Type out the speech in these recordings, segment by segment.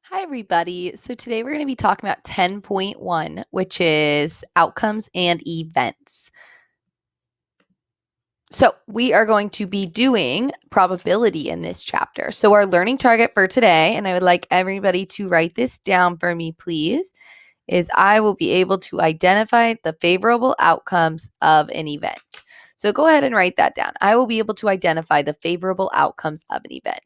Hi, everybody. So today we're going to be talking about 10.1, which is outcomes and events. So we are going to be doing probability in this chapter. So our learning target for today, and I would like everybody to write this down for me, please, is I will be able to identify the favorable outcomes of an event. So go ahead and write that down. I will be able to identify the favorable outcomes of an event.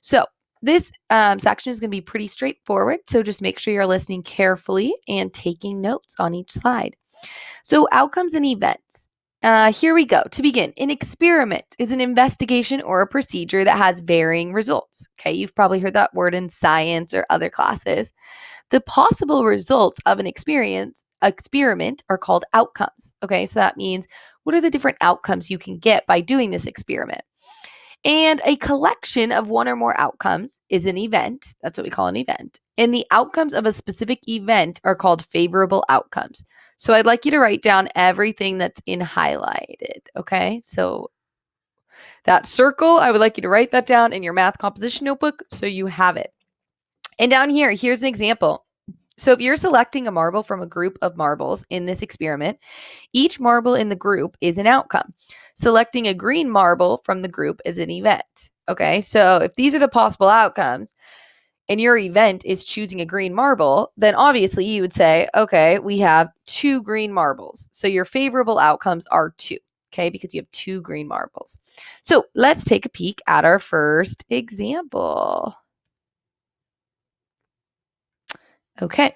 So this section is going to be pretty straightforward. So just make sure you're listening carefully and taking notes on each slide. So outcomes and events. Here we go. To begin, an experiment is an investigation or a procedure that has varying results. Okay, you've probably heard that word in science or other classes. The possible results of an experiment are called outcomes. Okay, so that means what are the different outcomes you can get by doing this experiment? And a collection of one or more outcomes is an event. That's what we call an event. And the outcomes of a specific event are called favorable outcomes. So I'd like you to write down everything that's in highlighted. Okay, so that circle, I would like you to write that down in your math composition notebook so you have it. And down here, here's an example. So if you're selecting a marble from a group of marbles in this experiment, each marble in the group is an outcome. Selecting a green marble from the group is an event. Okay, so if these are the possible outcomes and your event is choosing a green marble, then obviously you would say, okay, we have 2 green marbles. So your favorable outcomes are 2. Okay, because you have 2 green marbles. So let's take a peek at our first example. Okay,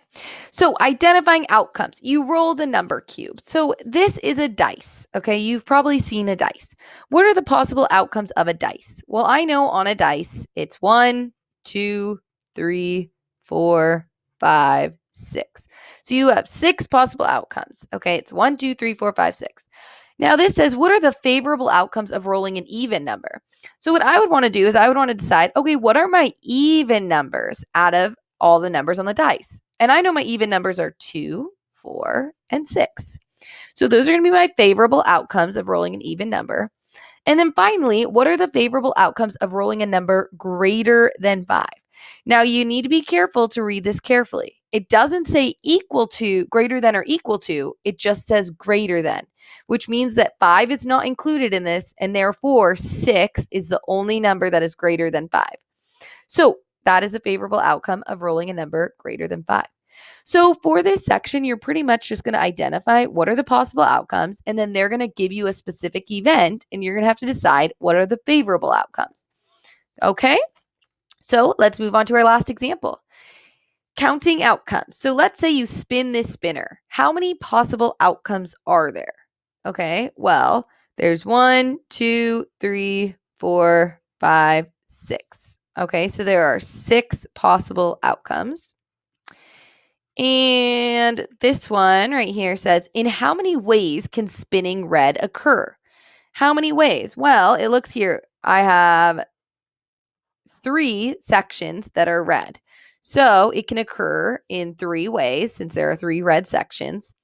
so identifying outcomes. You roll the number cube. So this is a dice. Okay, you've probably seen a dice. What are the possible outcomes of a dice? Well, I know on a dice, it's 1, 2, 3, 4, 5, 6. So you have 6 possible outcomes. Okay, it's 1, 2, 3, 4, 5, 6. Now this says, what are the favorable outcomes of rolling an even number? So what I would want to do is I would want to decide, okay, what are my even numbers out of all the numbers on the dice? And I know my even numbers are 2, 4, and 6. So those are going to be my favorable outcomes of rolling an even number. And then finally, what are the favorable outcomes of rolling a number greater than 5? Now, you need to be careful to read this carefully. It doesn't say equal to, greater than, or equal to. It just says greater than, which means that 5 is not included in this, and therefore 6 is the only number that is greater than 5. So that is a favorable outcome of rolling a number greater than 5. So for this section, you're pretty much just going to identify what are the possible outcomes, and then they're going to give you a specific event, and you're going to have to decide what are the favorable outcomes. Okay? So let's move on to our last example. Counting outcomes. So let's say you spin this spinner. How many possible outcomes are there? Okay, well, there's 1, 2, 3, 4, 5, 6. Okay, so there are 6 possible outcomes. And this one right here says, in how many ways can spinning red occur? How many ways? Well, it looks here, I have 3 sections that are red. So it can occur in 3 ways since there are 3 red sections.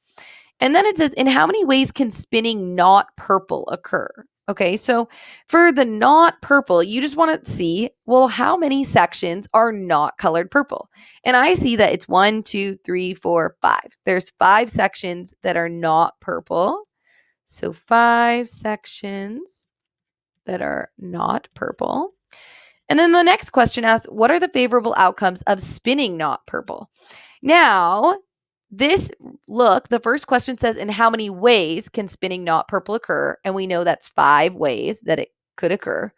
And then it says, in how many ways can spinning not purple occur? Okay, so for the not purple, you just want to see, well, how many sections are not colored purple? And I see that it's 1, 2, 3, 4, 5. There's 5 sections that are not purple. So 5 sections that are not purple. And then the next question asks, what are the favorable outcomes of spinning not purple? Now, the first question says, in how many ways can spinning not purple occur? And we know that's 5 ways that it could occur.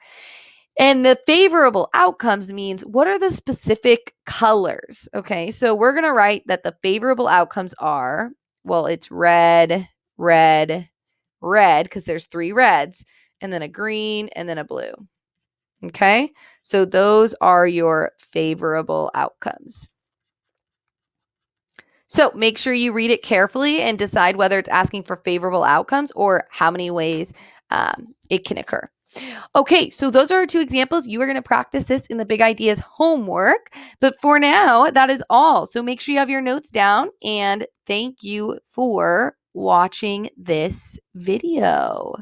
And the favorable outcomes means what are the specific colors? Okay, so we're going to write that the favorable outcomes are, well, it's red, red, red, because there's 3 reds, and then a green, and then a blue. Okay, so those are your favorable outcomes. So make sure you read it carefully and decide whether it's asking for favorable outcomes or how many ways it can occur. Okay, so those are our 2 examples. You are going to practice this in the Big Ideas homework. But for now, that is all. So make sure you have your notes down, and thank you for watching this video.